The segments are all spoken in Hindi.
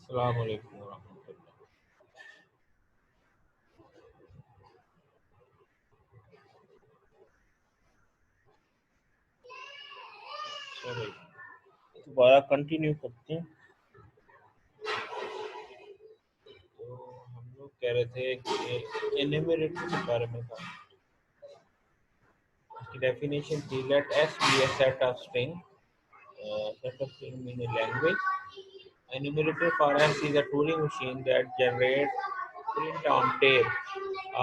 अस्सलाम वालेकुम वरहमतुल्लाह। चलो दोबारा कंटिन्यू करते हैं। तो हम लोग कह रहे थे कि एनिमरेटर के बारे में था। उसकी डेफिनेशन थी let S be a set of string. Set of string mean a language. Enumerator for S is a Turing machine that generates print on tape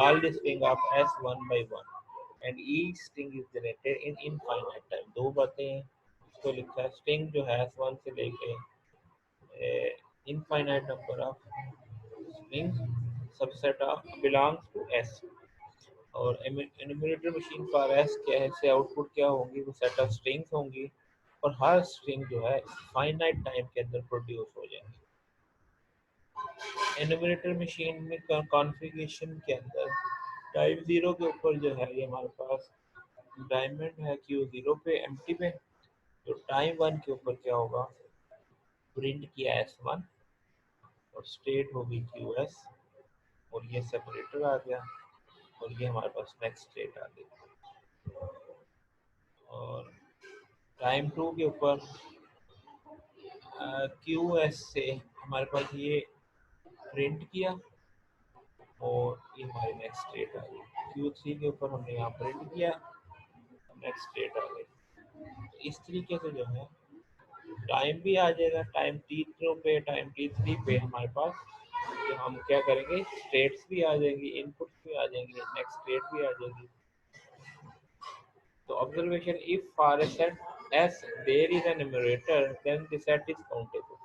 all the string of S one by one, and each string is generated in infinite time. दो बातें हैं। इसको लिखा है string जो है S1 से लेके infinite number of strings subset of belongs to S। और enumerator machine for S क्या है, इससे आउटपुट क्या होंगी, वो सेट ऑफ स्ट्रिंग्स होंगी और हर स्ट्रिंग जो है फाइनाइट टाइम के अंदर प्रोड्यूस हो जाएगी। एनिमेटर मशीन में कॉन्फ़िगरेशन के अंदर टाइम ज़ीरो के ऊपर जो है ये हमारे पास डायमंड है क्यू ज़ीरो पे एम्प्टी पे। तो टाइम वन के ऊपर क्या होगा, प्रिंट किया एस वन और स्टेट होगी क्यू एस और ये सेपरेटर आ गया और ये हमारे पास नेक्स्ट स्टेट आ गई। और टाइम टू के ऊपर क्यू एस से हमारे पास ये प्रिंट किया और ये हमारी नेक्स्ट स्टेट आ गई। क्यू थ्री के ऊपर हमने यहाँ प्रिंट किया, नेक्स्ट स्टेट आ गई। इस तरीके से जो है टाइम भी आ जाएगा, टाइम टी टू पे टाइम टी थ्री पे हमारे पास जो हम क्या करेंगे स्टेट्स भी आ जाएंगी, इनपुट्स भी आ जाएंगी, नेक्स्ट स्टेट भी आ जाएगी। तो observation if for a set S there is an enumerator then the set is countable.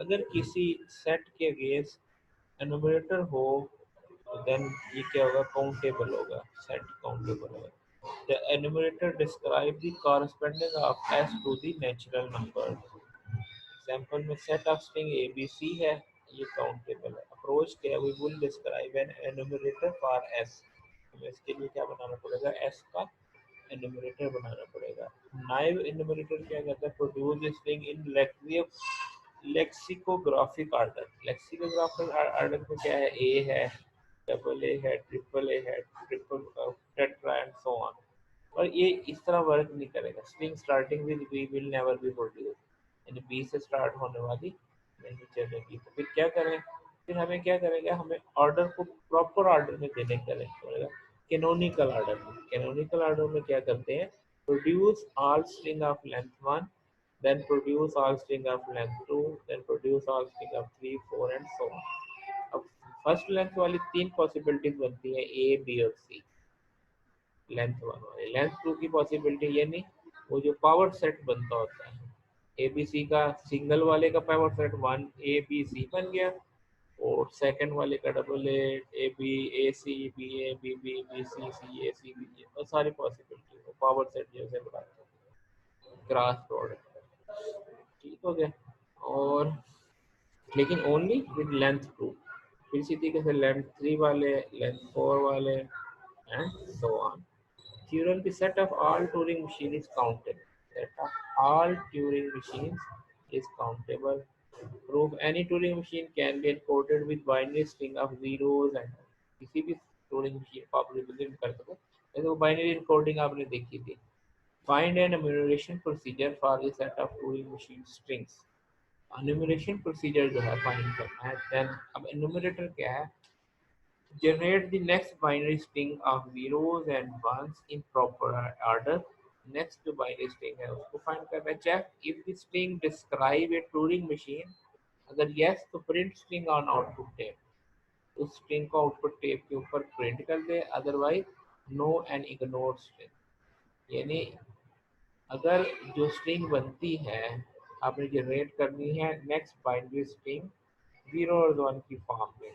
अगर किसी सेट के अगेंस्ट न्यूमरेटर हो तो देन ये क्या होगा, काउंटेबल होगा, सेट काउंटेबल होगा। The enumerator describe the corresponding of S to the natural number। Example में set of string A B C है, ये काउंटेबल है। अप्रोच क्या है, we will describe an enumerator for S. हमें इसके लिए क्या बनाना पड़ेगा, एस का एनुमरेटर बनाना पड़ेगा। नाइव एनुमरेटर क्या कहता है, produce string in lexicographic order. Lexicographic order में क्या है, ए है, डबल ए है, ट्रिपल ए है, triple tetra and so on. और ये इस तरह वर्क नहीं करेगा। String starting with B will never be produce, यानी बी से स्टार्ट होने वाली नहीं चलेगी। तो फिर क्या करें, फिर हमें क्या करेगा, हमें ऑर्डर को प्रॉपर ऑर्डर में देने पड़ेगा। कैनोनिकल ऑर्डर में, कैनोनिकल ऑर्डर में क्या करते हैं, produce all string of length one, then produce all string of length 2, then produce all string of 3 4 and so on। अब फर्स्ट लेंथ वाली तीन पॉसिबिलिटीज बनती है, ए बी और सी। लेंथ वन वाली, लेंथ टू की पॉसिबिलिटी ये नहीं, वो जो पावर सेट बनता होता है ए बी सी का, सिंगल वाले का power set one A B C बन गया और सेकंड वाले का double A B A C B A B B B C C A C B A, और सारी पॉसिबिलिटी वो पावर सेट जैसे बनाते हैं, क्रॉस प्रोडक्ट। ठीक हो गया। और लेकिन ओनली विद लेंथ टू। फिर इसी तरीके से लेंथ थ्री वाले, लेंथ फोर वाले and so on. Theorem: the set of all Turing machine is countable. Set of all Turing machines is countable. Proof: any Turing machine can be encoded with binary string of zeros and किसी भी Turing machine को आप represent कर सको। जैसे वो binary encoding आपने देखी थी। Find an enumeration procedure for the set of Turing machine strings। enumeration procedure जो है find करना है। Then अब enumerator क्या है, generate the next binary string of zeros and ones in proper order। next जो binary string है उसको find करना है। check if the string describe a Turing machine, अगर yes तो print string on output tape, उस string को output tape के ऊपर print कर दे, otherwise no and ignore string। यानी अगर जो string बनती है आपने जनरेट करनी है नेक्स्ट बाइनरी स्ट्रिंग जीरो और वन की फॉर्म में,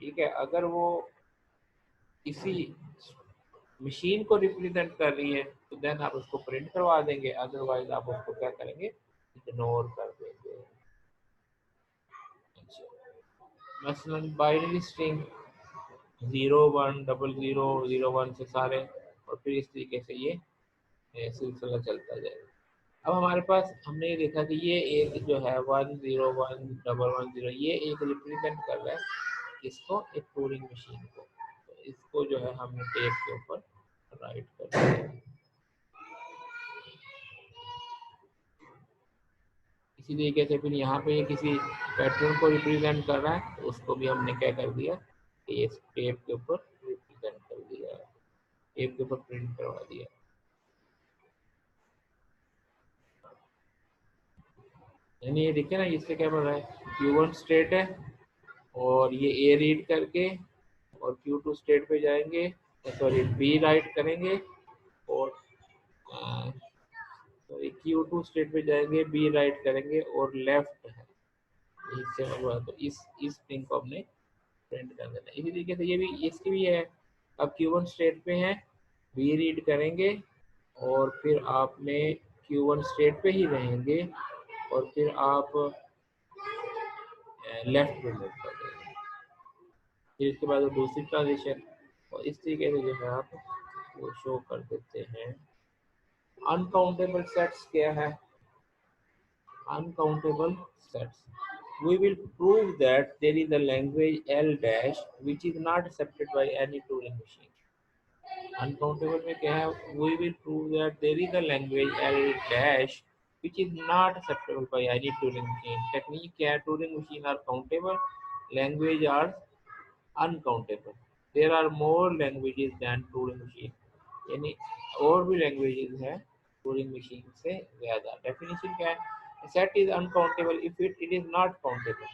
ठीक है। अगर वो किसी मशीन को रिप्रेजेंट कर रही है तो देन आप उसको प्रिंट करवा देंगे, अदरवाइज आप उसको क्या करेंगे, इग्नोर कर देंगे। अच्छा, मसलन binary string zero one double zero zero one से सारे, और फिर इस तरीके से ये सिलसिला चलता जाएगा। अब हमारे पास हमने ये देखा कि ये एक जो है 1011110 ये एक रिप्रेजेंट कर रहा है इसको, एक टूरिंग मशीन को। तो इसको जो है हमने टेप के ऊपर राइट कर दिया। इसी तरीके से फिर यहाँ पे ये किसी पैटर्न को रिप्रेजेंट कर रहा है, तो उसको भी हमने क्या कर दिया कि ये टेप के ऊपर रिप्रेजेंट कर दिया, टेप के ऊपर प्रिंट करवा दिया। यानी ये देखिए ना, इससे क्या बन रहा है, Q1 स्टेट है और ये A रीड करके और Q2 स्टेट पे जाएंगे, सॉरी B राइट करेंगे और सॉरी Q2 स्टेट पे जाएंगे, B राइट करेंगे और लेफ्ट है इससे हुआ, तो इस थिंग को हमने प्रिंट कर देना। इसी तरीके से ये भी, इसकी भी है। अब Q1 स्टेट पे है, B रीड करेंगे और फिर आपने Q1 स्टेट पे ही रहेंगे और फिर आप लेफ्ट में मूव कर देंगे। फिर इसके बाद दूसरी ट्रांजिशन, और इस तरीके से जो है आप वो शो कर देते हैं। अनकाउंटेबल सेट्स क्या है? Uncountable sets. We will prove that there is a language L dash which is not accepted by any Turing machine. Uncountable में क्या है? We will prove that there is a language L dash which is not acceptable by any Turing machine. Technique क्या है? Turing machine are countable, language are uncountable. There are more languages than Turing machine. यानी और भी लैंग्वेजेस हैं टूरिंग मशीन से ज़्यादा। डेफिनेशन क्या है? Set is uncountable if it is not countable.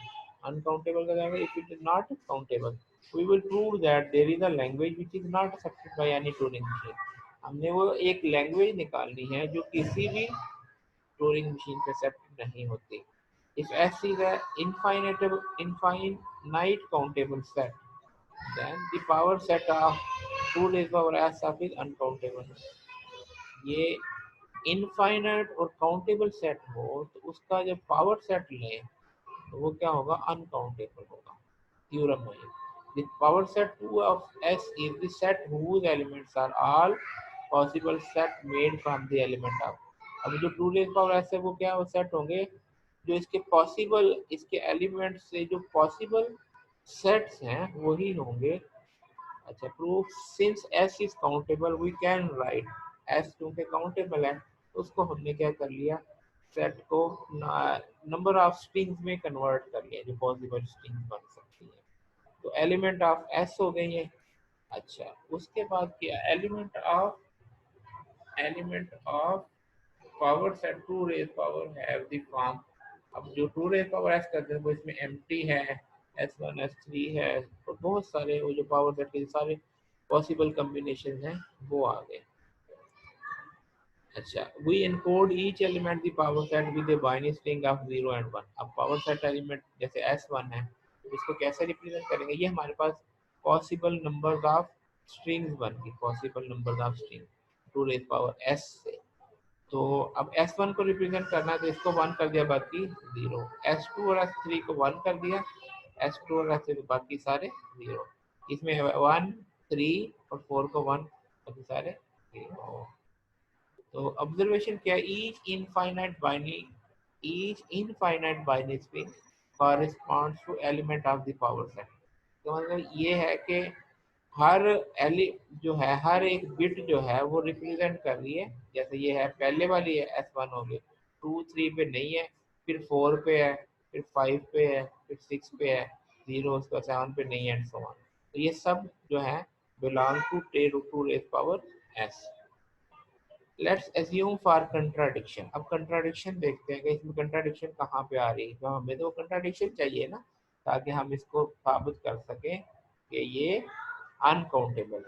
Uncountable का जाएगा if it is not countable. We will prove that there is a language which is not accepted by any Turing machine. हमने वो एक लैंग्वेज निकालनी है जो किसी भी टूरिंग मशीन पे एक्सेप्ट नहीं होती। If S is a infinite countable set, then the power set of 2 raised power s of is uncountable। ये इनफाइनाइट और काउंटेबल सेट हो तो उसका जब पावर सेट लें तो वो क्या होगा? अनकाउंटेबल होगा। थ्योरम है ये। The power set 2 of S is the set whose elements are all possible set made from the element of। अब जो 2 रेज पावर S है वो क्या, वो सेट होंगे जो इसके पॉसिबल, इसके एलिमेंट से जो पॉसिबल सेट्स हैं वही होंगे। अच्छा, proof since S is countable we can write S, क्योंकि काउंटेबल है तो उसको हमने क्या कर लिया, सेट को नंबर ऑफ स्ट्रिंग्स में कन्वर्ट कर लिया जो पॉसिबल स्ट्रिंग्स बन सकती है। तो एलिमेंट ऑफ एस हो गई है। अच्छा, उसके बाद क्या, element of power set to raise power have the form. अब जो टू रेज पावर एस करते हैं वो इसमें एम्प्टी है, S1 S3 है, और बहुत सारे वो जो पावर सेट के सारे पॉसिबल कॉम्बिनेशन हैं वो आ गए। अच्छा, we encode each element the power set with a binary string of 0 and 1। अब पावर सेट एलिमेंट जैसे S1 है तो इसको कैसे रिप्रेजेंट करेंगे? ये हमारे पास पॉसिबल नंबर्स ऑफ स्ट्रिंग्स बन गई, possible numbers of string to raise power S से। तो अब S1 को रिप्रेजेंट करना है तो इसको 1 कर दिया, बाकी 0। S2 और S3 को 1 कर दिया, S2 और S3 बाकी सारे 0। इसमें 1 3 और 4 को 1, बाकी सारे 0। तो ऑब्जर्वेशन क्या है, each infinite binary string corresponds to element of the power set. तो मतलब ये है कि हर एलि जो है, हर एक बिट जो है वो रिप्रेजेंट कर रही है। जैसे ये है पहले वाली है S1 हो गई, 2 3 पे नहीं है, फिर 4 पे है, फिर 5 पे है, फिर 6 पे है, 0 उसका 7 पे नहीं है, एंड सो ऑन। तो ये सब जो है belong to two raise power S। Let's assume for contradiction. अब कंट्राडिक्शन देखते हैं कि इसमें कंट्राडिक्शन कहाँ पे आ रही है, तो हमें तो कंट्राडिक्शन चाहिए ना, ताकि हम इसको साबित कर सकें कि ये अनकाउंटेबल है।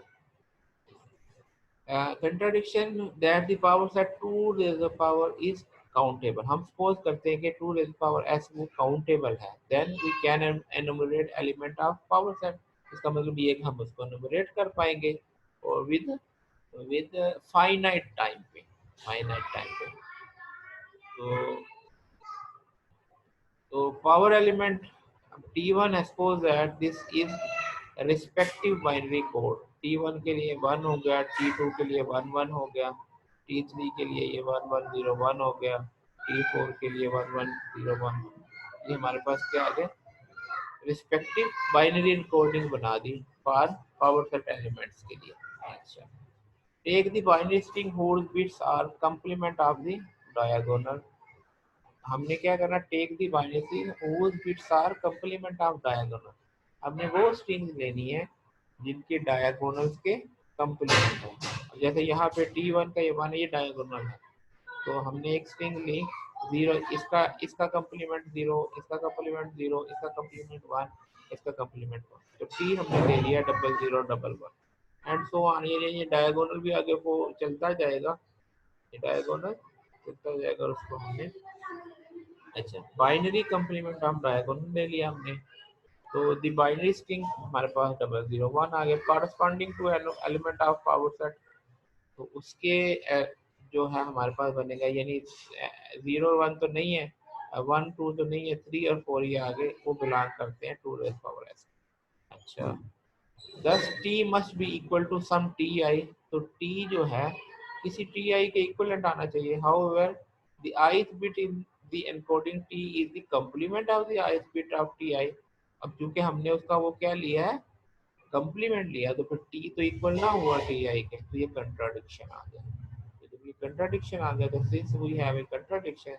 Contradiction that the power set 2 raise power is countable. हम सपोज करते हैं कि 2 रेज़ पावर s वो काउंटेबल है, then we can enumerate element of power set. इसका मतलब ये कि हम उसको एनुमरेट कर पाएंगे और विद फाइनाइट टाइम पे, फाइनाइट टाइम पे। तो power element T1 suppose that this is respective binary code. T1 के लिए 1 हो गया, T2 के लिए 1 1 हो गया, T3 के लिए ये 1101 हो गया, T4 के लिए 1101। ये हमारे पास क्या आ गया, रिस्पेक्टिव बाइनरी इनकोडिंग बना दी फॉर पावर सेट एलिमेंट्स के लिए। अच्छा, take the binary string whose bits are complement of the diagonal। हमने क्या करना, take the binary string whose bits are complement of diagonal। हमने वो स्ट्रिंग लेनी है जिनके डायगोनल्स के कंप्लीमेंट हो। जैसे यहाँ पे T1 का ये मान ये डायगोनल है, तो हमने एक स्ट्रिंग ली जीरो, इसका इसका कंप्लीमेंट जीरो, इसका कंप्लीमेंट जीरो, इसका कंप्लीमेंट वन, इसका कंप्लीमेंट वन, तो टी हमने ले लिया double zero double one and so on. ये डायगोनल भी आगे वो चलता जाएगा, ये डायगोनल चलता जाएगा और उसको हमने, अच्छा बाइनरी कंप्लीमेंट ऑफ डायगोनल ले लिया हमने। तो द बाइनरी स्ट्रिंग हमारे पास डबल जीरो वन आ गया, corresponding to element of power set. तो उसके जो है हमारे पास बनेगा, यानी जीरो वन तो नहीं है, वन टू तो नहीं है, थ्री और फोर ये आगे वो बिलोंग करते हैं टू रेज पावर एस। अच्छा, thus T must be equal to some T I. तो टी जो है किसी टी आई के इक्वलेंट आना चाहिए। However the ith bit in the encoding T is the complement of the ith bit of T I. अब क्योंकि हमने उसका वो क्या लिया है, कंप्लीमेंट लिया, तो फिर टी तो इक्वल ना हुआ टी आई के, तो ये कंट्राडिक्शन आ गया। तो जब ये कंट्राडिक्शन आ गया, तो since we have a contradiction,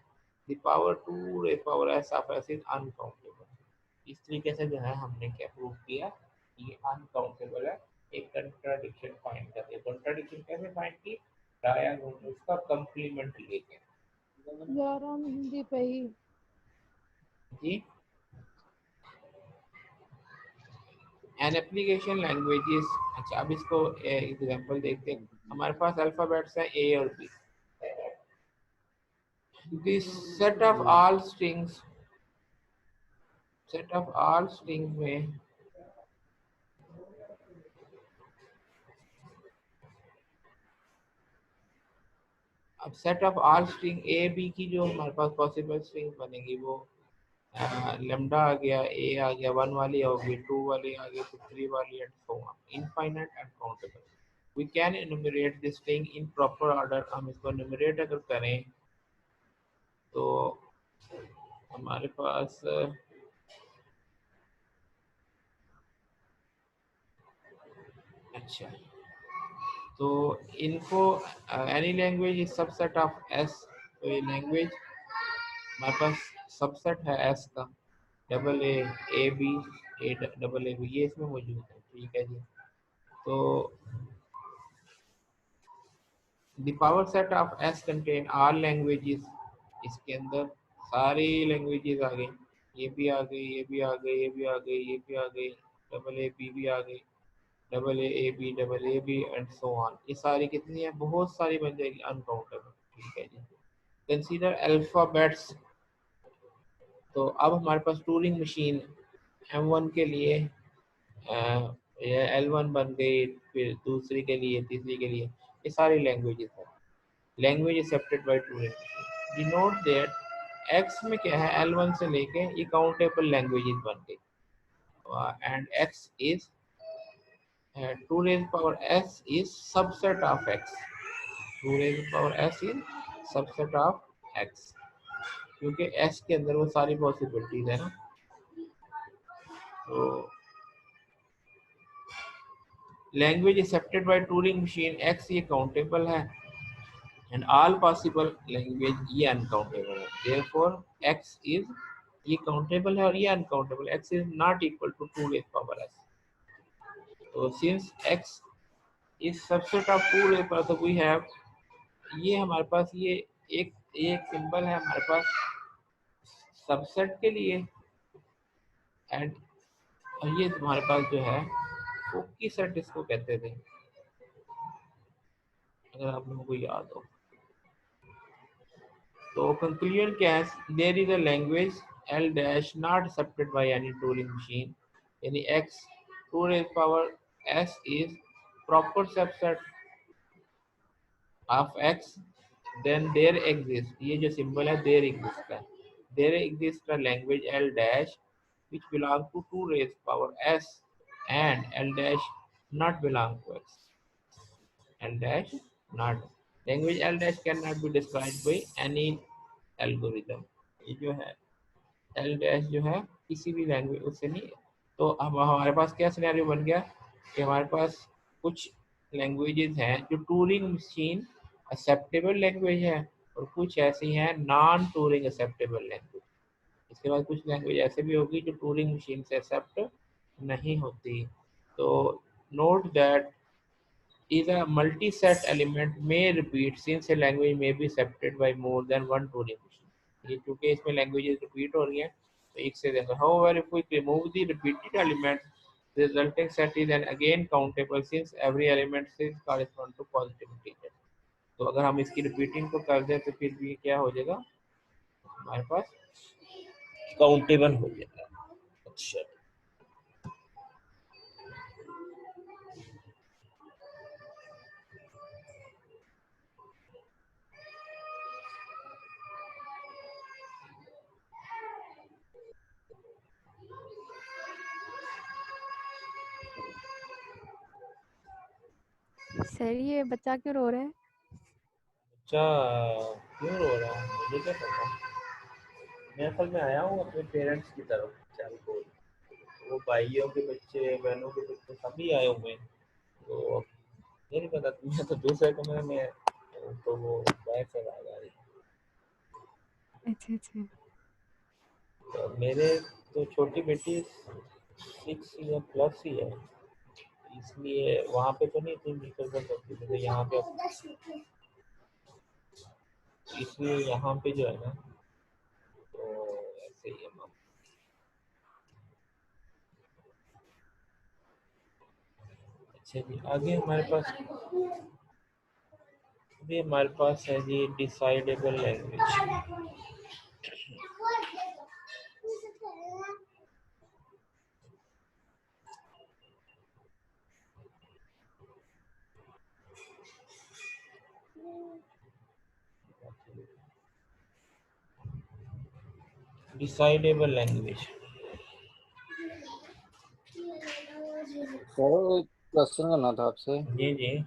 the power to raise power S of S is uncountable. इस तरीके से जो है हमने क्या प्रूव किया, ये अनकाउंटेबल है। एक कंट्राडिक्शन फाइंड करके, कंट्राडिक्शन कैसे फाइंड की, डायगोनल्स का कंप्लीमेंट लेके। यार हम हिंदी पे ही। जी, एन एप्लीकेशन लैंग्वेजेस। अच्छा, अब इसको एग्जांपल देखते हैं। हमारे पास अल्फाबेट्स हैं ए और B. This set of all strings, set of all strings में अब set of all string A B की जो हमारे पास पॉसिबल स्ट्रिंग बनेगी वो लेमडा आ गया, ए आ गया, वन वाली होगी, टू वाली आ गई, थ्री वाली and so on, infinite and countable. We can enumerate this string in proper order. हम इसको एनुमरेट अगर करें तो हमारे पास अच्छा, तो इनको any language is subset of S. तो ये लैंग्वेज हमारे पास सबसेट है एस का, double A B, A double A B, ये इसमें मौजूद है। ठीक है जी, तो the power set of S contain all languages. इसके अंदर सारी लैंग्वेजेस आ गई, ये भी आ गई, ये भी आ गई, ये भी आ गई, ये भी आ गई, डबल ए बी भी आ गई, double A B, double A B and so on. ये सारी कितनी है, बहुत सारी बन जाएगी, अनकाउंटेबल। ठीक है जी, कंसीडर अल्फाबेट्स। तो अब हमारे पास टूरिंग मशीन M1 के लिए ये L1 बन गई, फिर दूसरी के लिए, तीसरी के लिए, ये सारी लैंग्वेजेस है। Language accepted by Turing machine denote that x में क्या है, L1 से लेके ये काउंटेबल लैंग्वेजेस बन गई, and X is two raise power S is subset of X. To raise power S is subset of X, क्योंकि एस के अंदर वो सारी पॉसिबिलिटीज है ना। तो language accepted by Turing machine X ये काउंटेबल है, एंड ऑल पॉसिबल लैंग्वेज ये अनकाउंटेबल है। देयरफॉर एक्स इज, ये काउंटेबल है और ये uncountable, X is not equal to two raise power S. तो since x is subset of two raise power, तो वी हैव, ये हमारे पास ये एक एक सिंबल है हमारे पास सबसेट के लिए, एंड ये तुम्हारे पास जो है फोकी सेट इसको कहते थे, अगर आप लोगों को याद हो। तो कंक्लूजन क्या है, there is a language L dash not accepted by any Turing machine, यानी X to raise power S is proper subset of X, then there exist, ये जो सिंबल है देयर एग्जिस्ट है, there exist a language L dash which belong to 2 raised power s and l dash not belong to x, l dash not language L dash can not be described by any algorithm. ये जो है एल डैश जो है किसी भी लैंग्वेज उससे नहीं। तो अब हमारे पास क्या सिनेरियो बन गया कि हमारे पास कुछ लैंग्वेजेस हैं जो टूरिंग मशीन एक्सेप्टेबल लैंग्वेज है और कुछ ऐसी हैं नॉन टूरिंग एक्सेप्टेबल लैंग्वेज। इसके बाद कुछ लैंग्वेज ऐसे भी होगी जो टूरिंग मशीन से एक्सेप्ट नहीं होती। तो note that is a multi-set element may repeat since a language may be accepted by more than one Turing machine. ये क्योंकि इसमें languages repeat हो रही हैं तो एक से ज्यादा। However, if we remove the repeated elements, the resulting set is then again countable since every element is correspond to positive integer. तो अगर हम इसकी repeating को कर दें तो फिर भी क्या हो जाएगा हमारे पास काउंटेबल हो जाएगा। अच्छा सर ये बच्चा क्यों रो रहा है? अच्छा क्यों रो रहा है मुझे क्या पता। मैं असल में आया हूँ अपने पेरेंट्स की तरफ चल को। वो भाइयों के बच्चे बहनों के बच्चे सभी आए हुए हैं। तो अब ये नहीं पता मैं तो दूसरे कमरे में तो वो बैग से आवाज आ रही है। अच्छा अच्छा। तो मेरे तो छोटी बेटी 6 ईयर प्लस ही है इसलिए वहाँ पे तो नहीं इतनी डिस्टर्बेंस होती थी तो यहाँ पे इसलिए यहाँ पे जो है ना तो ऐसे ही है माम। अच्छा जी आगे हमारे पास अभी हमारे पास है जी decidable language. Decidable language sir एक क्वेश्चन करना था आपसे। जी जी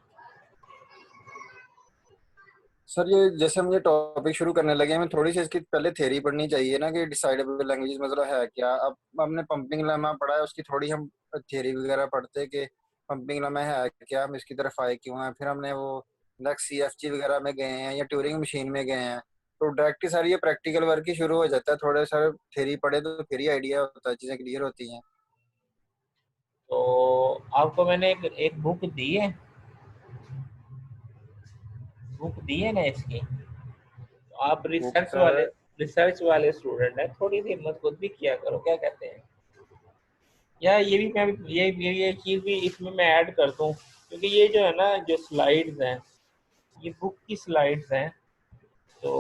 सर ये जैसे हम ये टॉपिक शुरू करने लगे हमें थोड़ी सी इसकी पहले थ्योरी पढ़नी चाहिए ना कि डिसाइडेबल लैंग्वेज मतलब है क्या। अब हमने पंपिंग लेमा पढ़ा है उसकी थोड़ी हम थ्योरी वगैरह पढ़ते हैं कि पंपिंग लेमा है क्या, हम इसकी तरफ आए क्यों हैं। फिर हमने वो नेक्स्ट CFG वगैरह में गए हैं या ट्यूरिंग मशीन में गए हैं तो डायरेक्ट ही सारी ये प्रैक्टिकल वर्क ही शुरू हो जाता है। थोड़े सारे थ्योरी पढ़े तो फिर ही आइडिया होता है, चीज़ें क्लियर होती हैं। तो आपको मैंने एक बुक दी है ना इसकी। तो आप बुक सर रिसर्च वाले स्टूडेंट हैं थोड़ी सी हिम्मत खुद भी किया करो क्या कहते हैं। या ये भी मैं ये चीज़ भी इसमें मैं ऐड कर दूं क्योंकि ये जो है ना जो स्लाइड्स हैं ये बुक की स्लाइड्स हैं। तो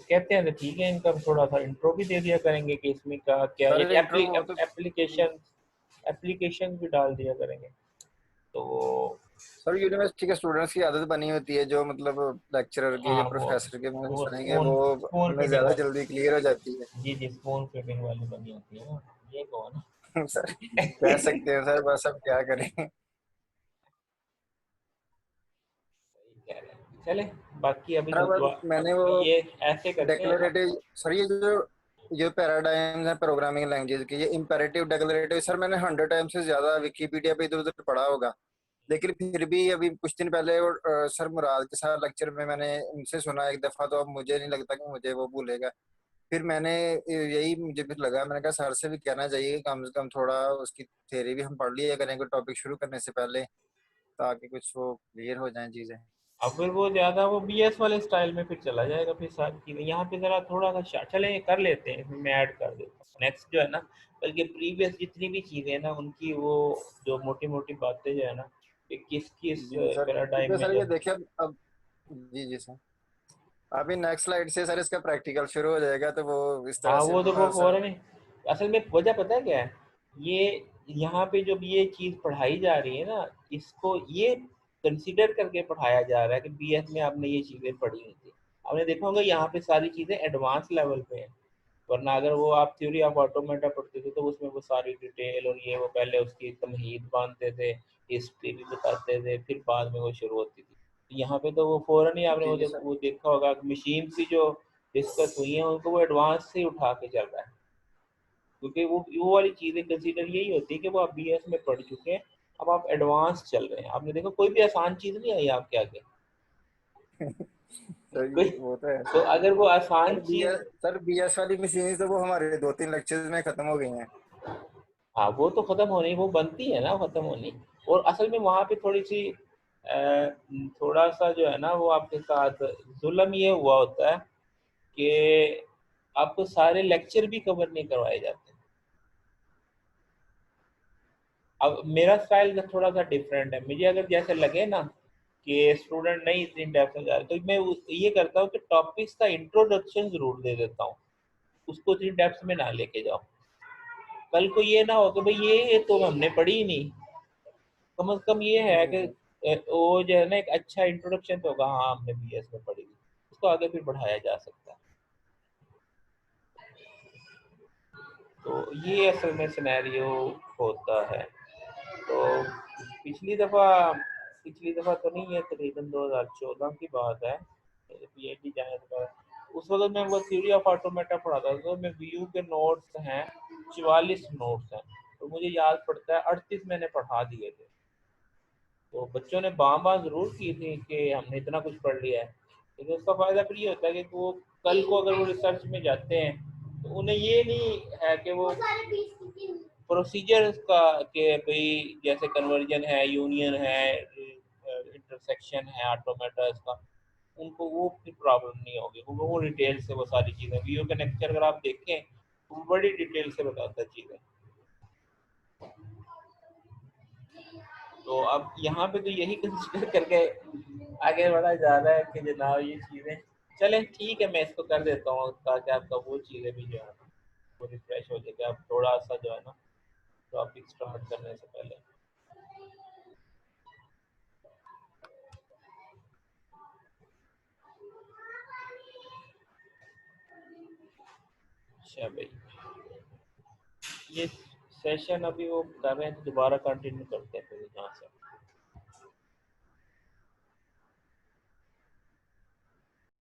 कहते हैं तो ठीक है इनका थोड़ा सा इंट्रो भी दे दिया करेंगे कि इसमें का क्या सर ये इंट्रो वो तो एप्लीकेशन भी डाल दिया करेंगे। तो सर यूनिवर्सिटी के स्टूडेंट्स की आदत बनी होती है जो मतलब लेक्चरर की या हाँ प्रोफेसर के मुंह से वो सुनेंगे स्पून वो स्पून उन्हें फीडिंग ज्यादा वाली। जल्दी क्लियर हो जाती है। जी जी स्पून फीडिंग वाली बनी होती है ना ये कौन सर कह सकते हैं सर, बस अब क्या करें। कह रहे हैं चले। बाकी अभी सर तो अब मैंने वो ये ऐसे करते हैं ना। डेक्लरेटिव सर ये जो ये पैराडाइम्स है प्रोग्रामिंग लैंग्वेज के, ये इंपेरेटिव डेक्लरेटिव सर मैंने 100 टाइम से ज्यादा विकिपीडिया पे इधर उधर पढ़ा होगा। लेकिन फिर भी अभी कुछ दिन पहले सर मुराद के साथ लेक्चर में मैंने उनसे सुना एक दफा, तो अब मुझे नहीं लगता कि मुझे वो भूलेगा। फिर मैंने यही मुझे फिर लगा, मैंने कहा सर से भी कहना चाहिए कि कम से कम थोड़ा उसकी थ्योरी भी हम पढ़ लिया करेंगे टॉपिक शुरू करने से पहले, ताकि कुछ वो क्लियर हो जाए चीजें। अब फिर वो ज़्यादा वो बीएस वाले स्टाइल में फिर चला जाएगा फिर सारी चीज़ें यहाँ पे ज़रा थोड़ा सा चले कर लेते हैं इसमें मैं ऐड कर देता हूँ नेक्स्ट जो है ना। बल्कि प्रीवियस जितनी भी चीज़ें हैं ना उनकी वो जो मोटी मोटी बातें जो है ना कि किस किस जी सर, पैराडाइम क्योंकि में सर ये जब। देखिए अब जी जी सर, अभी नेक्स्ट स्लाइड से सर इसका प्रैक्टिकल शुरू हो जाएगा तो वो इस तरह हाँ से वो तो वो हो सर। रहा नहीं। असल में वजह पता है क्या है ये यहाँ पे जब ये चीज़ पढ़ाई जा रही है ना इसको ये कंसीडर करके पढ़ाया जा रहा है कि बीएस में आपने ये चीज़ें पढ़ी हुई थी। आपने देखा होगा यहाँ पे सारी चीज़ें एडवांस लेवल पे हैं। वरना अगर वो आप थ्योरी ऑफ ऑटोमेटा पढ़ते थे तो उसमें वो सारी डिटेल और ये वो पहले उसकी तमहीद बांधते थे हिस्ट्री भी बताते थे फिर बाद में वो शुरू होती थी। यहाँ पे तो वो फौरन ही आपने जी जी वो देखा होगा मशीन की जो डिस्कस हुई है उनको वो एडवांस से उठा के चल रहा है, क्योंकि वो वाली चीज़ें कंसीडर यही होती है कि वो आप बीएस में पढ़ चुके हैं, अब आप एडवांस चल रहे हैं। आपने देखा कोई भी आसान चीज़ नहीं आई आपके आगे। सर कोई वो तो है तो सर। अगर वो आसान चीज़, सर बीएस वाली मशीन तो वो हमारे 2-3 लेक्चर्स में खत्म हो गई हैं। हाँ वो तो खत्म होनी, वो बनती है ना खत्म होनी। और असल में वहाँ पे थोड़ी सी थोड़ा सा जो है ना वो आपके साथ जुल्म ये हुआ होता है कि आपको सारे लेक्चर भी कवर नहीं करवाए जाते। अब मेरा स्टाइल थोड़ा सा डिफरेंट है, मुझे अगर जैसे लगे ना कि स्टूडेंट नहीं इतनी डेप्थ में जा रहे तो मैं ये करता हूँ कि टॉपिक्स का इंट्रोडक्शन जरूर दे देता हूँ, उसको इतनी डेप्थ में ना लेके जाओ। कल को ये ना हो कि भाई ये तो हमने पढ़ी ही नहीं, कम से कम ये है जी कि जी वो जो है ना एक अच्छा इंट्रोडक्शन तो होगा, हाँ हमने बीएस में पढ़ी थी, उसको आगे फिर बढ़ाया जा सकता है। तो ये असल में सिनेरियो होता है। तो पिछली दफ़ा पिछली दफ़ा तो नहीं है, तकरीबन 2014 की बात है, पीएचडी जाने से पहले। उस वक्त मैं वो थ्योरी ऑफ ऑटोमेटा पढ़ाता था, तो मैं वीयू के नोट्स हैं 44 नोट्स हैं, तो मुझे याद पड़ता है 38 मैंने पढ़ा दिए थे। तो बच्चों ने बां बां जरूर की थी कि हमने इतना कुछ पढ़ लिया है, लेकिन उसका फायदा फिर ये होता है कि वो कल को अगर वो रिसर्च में जाते हैं तो उन्हें ये नहीं है कि वो प्रोसीजर का कि भाई जैसे कन्वर्जन है, यूनियन है, इंटरसेक्शन है ऑटोमेटा का, उनको वो फिर प्रॉब्लम नहीं होगी, क्योंकि वो डिटेल से वो सारी चीज़ें वीडियो के लेक्चर अगर आप देखें तो वो बड़ी डिटेल से बताता है चीज़ें। तो अब यहाँ पे तो यही कंसिडर करके आगे बढ़ा जा रहा है कि जनाब ये चीज़ें चलें, ठीक है मैं इसको कर देता हूँ ताकि आपका वो चीज़ें भी जो है ना वो रिफ्रेश हो जाए, आप थोड़ा सा जो है ना टॉपिक स्टार्ट करने से पहले। अच्छा भाई, ये सेशन अभी वो कर रहे हैं तो दोबारा कंटिन्यू करते हैं फिर यहाँ से।